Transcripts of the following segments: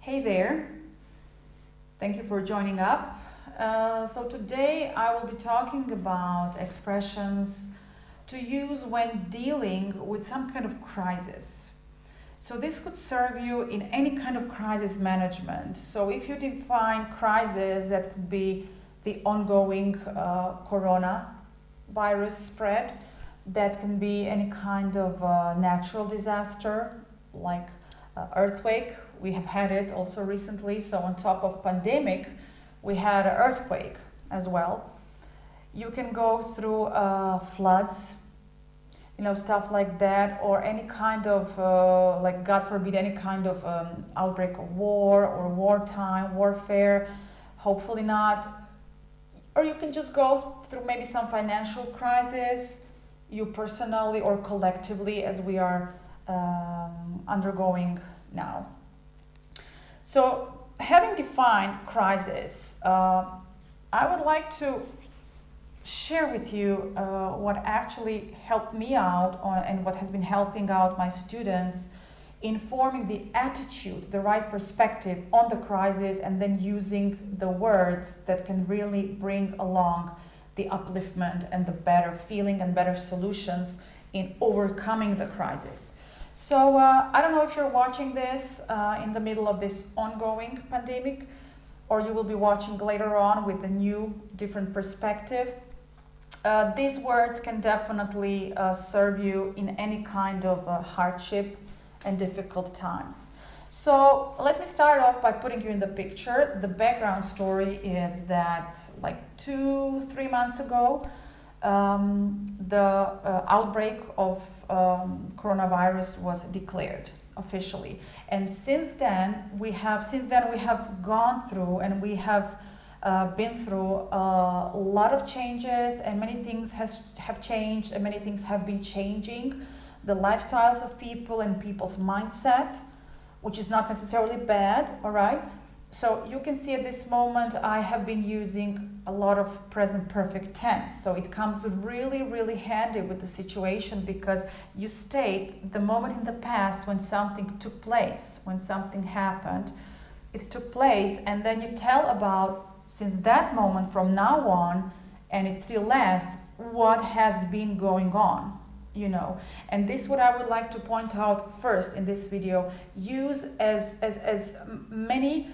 Hey there, thank you for joining up. So today I will be talking about expressions to use when dealing with some kind of crisis. So this could serve you in any kind of crisis management. So if you define crisis, that could be the ongoing coronavirus spread, that can be any kind of natural disaster like earthquake. We have had it also recently. So on top of pandemic, we had an earthquake as well. You can go through floods, stuff like that, or any kind of, like God forbid, any kind of outbreak of war or wartime, warfare, hopefully not. Or you can just go through maybe some financial crisis, you personally or collectively, as we are undergoing now. So having defined crisis, I would like to share with you what actually helped me out and what has been helping out my students in forming the attitude, the right perspective on the crisis, and then using the words that can really bring along the upliftment and the better feeling and better solutions in overcoming the crisis. So I don't know if you're watching this in the middle of this ongoing pandemic, or you will be watching later on with a new, different perspective. These words can definitely serve you in any kind of hardship and difficult times. So let me start off by putting you in the picture. The background story is that like 2-3 months ago, the outbreak of coronavirus was declared officially, and since then we have gone through and we have been through a lot of changes, and many things have changed, and many things have been changing the lifestyles of people and people's mindset, which is not necessarily bad. All right, so you can see at this moment I have been using a lot of present perfect tense, so it comes really handy with the situation, because you state the moment in the past when something took place, when something happened, it took place, and then you tell about since that moment from now on, and it still lasts, what has been going on, and this is what I would like to point out first in this video. Use as many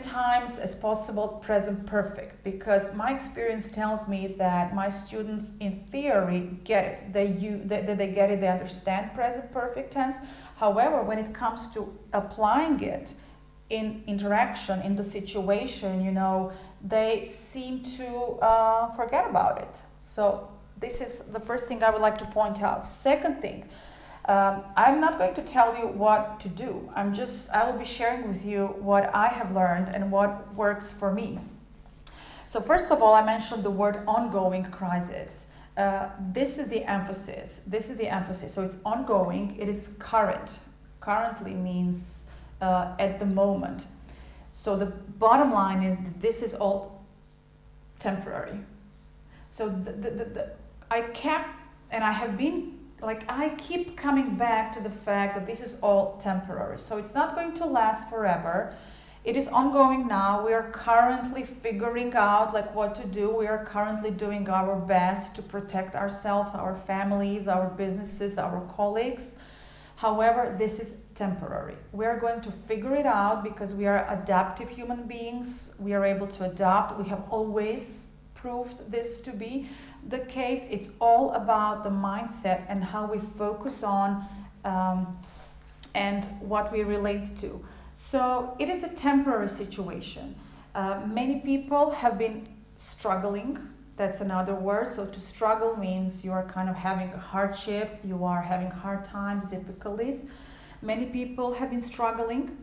times as possible present perfect, because my experience tells me that my students in theory get it. They get it, they understand present perfect tense. However, when it comes to applying it in interaction, in the situation, they seem to forget about it. So this is the first thing I would like to point out. Second thing, I'm not going to tell you what to do. I will be sharing with you what I have learned and what works for me. So first of all, I mentioned the word ongoing crisis. This is the emphasis. So it's ongoing, it is current. Currently means at the moment. So the bottom line is that this is all temporary. So I keep coming back to the fact that this is all temporary. So it's not going to last forever. It is ongoing now. We are currently figuring out what to do. We are currently doing our best to protect ourselves, our families, our businesses, our colleagues. However, this is temporary. We are going to figure it out because we are adaptive human beings. We are able to adapt. We have always proved this to be the case. It's all about the mindset and how we focus on and what we relate to. So it is a temporary situation. Many people have been struggling. That's another word. So to struggle means you are kind of having a hardship, you are having hard times, difficulties. Many people have been struggling.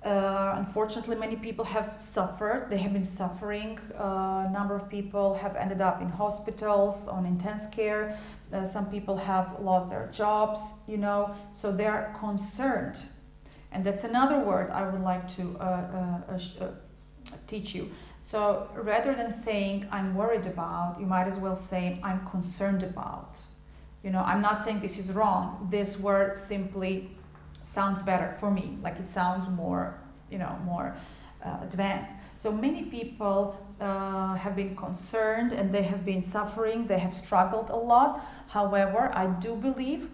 Unfortunately, many people have suffered. They have been suffering. A number of people have ended up in hospitals, on intense care. Some people have lost their jobs, so they are concerned. And that's another word I would like to teach you. So rather than saying I'm worried about, you might as well say I'm concerned about. I'm not saying this is wrong. This word simply sounds better for me, like it sounds more, more advanced. So many people have been concerned and they have been suffering, they have struggled a lot. However, I do believe,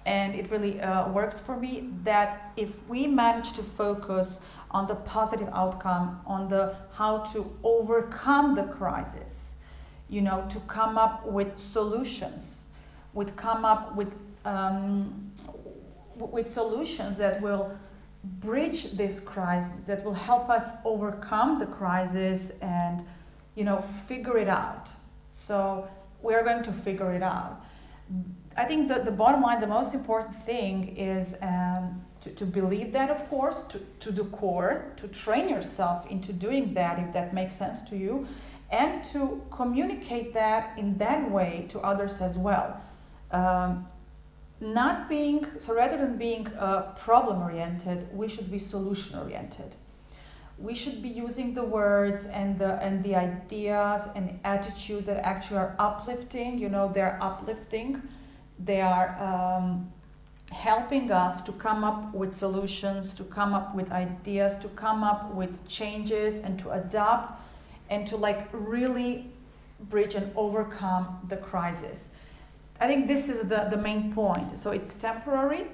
and it really works for me, that if we manage to focus on the positive outcome, on the how to overcome the crisis, to come up with solutions, come up with solutions that will bridge this crisis, that will help us overcome the crisis and, figure it out. So we're going to figure it out. I think that the bottom line, the most important thing is to believe that, of course, to the core, to train yourself into doing that, if that makes sense to you, and to communicate that in that way to others as well. Rather than being problem-oriented, we should be solution-oriented. We should be using the words and the ideas and the attitudes that actually are uplifting. They're uplifting. They are helping us to come up with solutions, to come up with ideas, to come up with changes, and to adapt, and to really bridge and overcome the crisis. I think this is the main point. So it's temporary.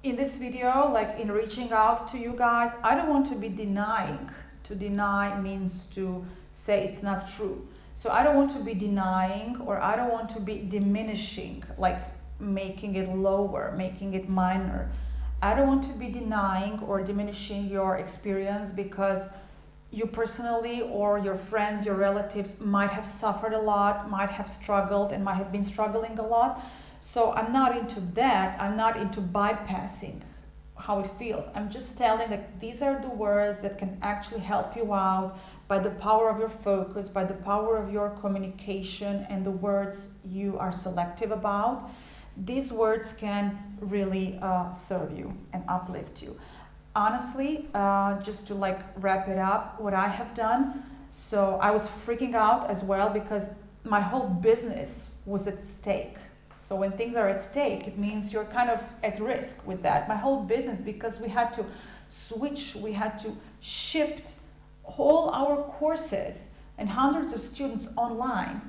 In this video, in reaching out to you guys, I don't want to be denying. To deny means to say it's not true. So I don't want to be denying, or I don't want to be diminishing, making it lower, making it minor. I don't want to be denying or diminishing your experience, because you personally or your friends, your relatives might have suffered a lot, might have struggled, and might have been struggling a lot. So I'm not into that. I'm not into bypassing how it feels. I'm just telling that these are the words that can actually help you out by the power of your focus, by the power of your communication and the words you are selective about. These words can really serve you and uplift you. Honestly, just to wrap it up, what I have done, so I was freaking out as well, because my whole business was at stake. So when things are at stake, it means you're kind of at risk with that. My whole business, because we had to switch, we had to shift all our courses and hundreds of students online.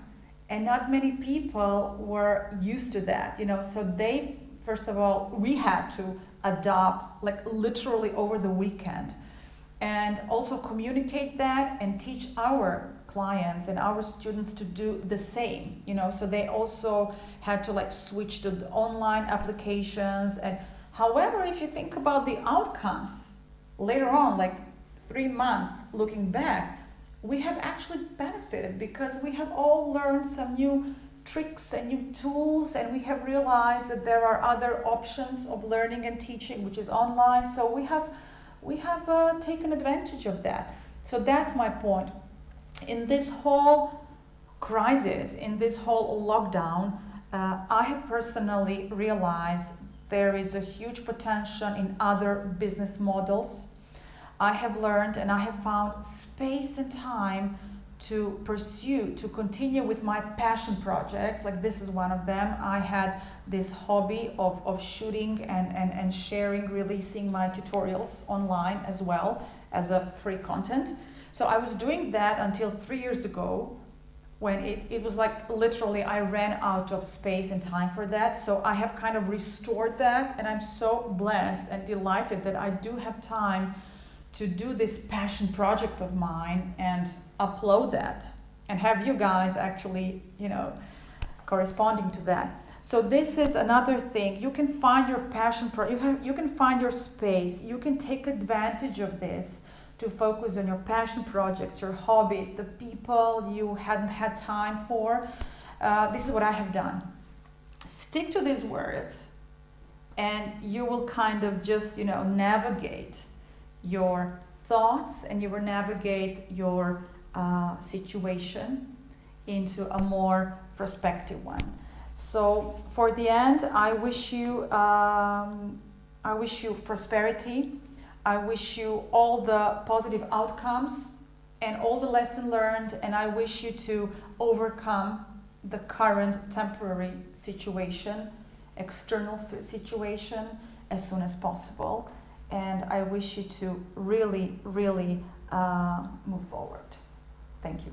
And not many people were used to that, So first of all, we had to adopt literally over the weekend, and also communicate that and teach our clients and our students to do the same, So they also had to switch to the online applications. And however, if you think about the outcomes later on, 3 months looking back, we have actually benefited, because we have all learned some new tricks and new tools, and we have realized that there are other options of learning and teaching, which is online. So we have taken advantage of that. So that's my point. In this whole crisis, in this whole lockdown, I have personally realized there is a huge potential in other business models. I have learned and I have found space and time to pursue, to continue with my passion projects. This is one of them. I had this hobby of shooting and sharing, releasing my tutorials online as well as a free content. So I was doing that until 3 years ago, when it was literally I ran out of space and time for that. So I have kind of restored that, and I'm so blessed and delighted that I do have time to do this passion project of mine and upload that and have you guys actually, corresponding to that. So this is another thing. You can find your passion, you can find your space. You can take advantage of this to focus on your passion projects, your hobbies, the people you hadn't had time for. This is what I have done. Stick to these words, and you will kind of just, navigate your thoughts, and you will navigate your situation into a more prospective one. So for the end, I wish you prosperity. I wish you all the positive outcomes and all the lesson learned, and I wish you to overcome the current temporary situation, external situation, as soon as possible. And I wish you to really, really move forward. Thank you.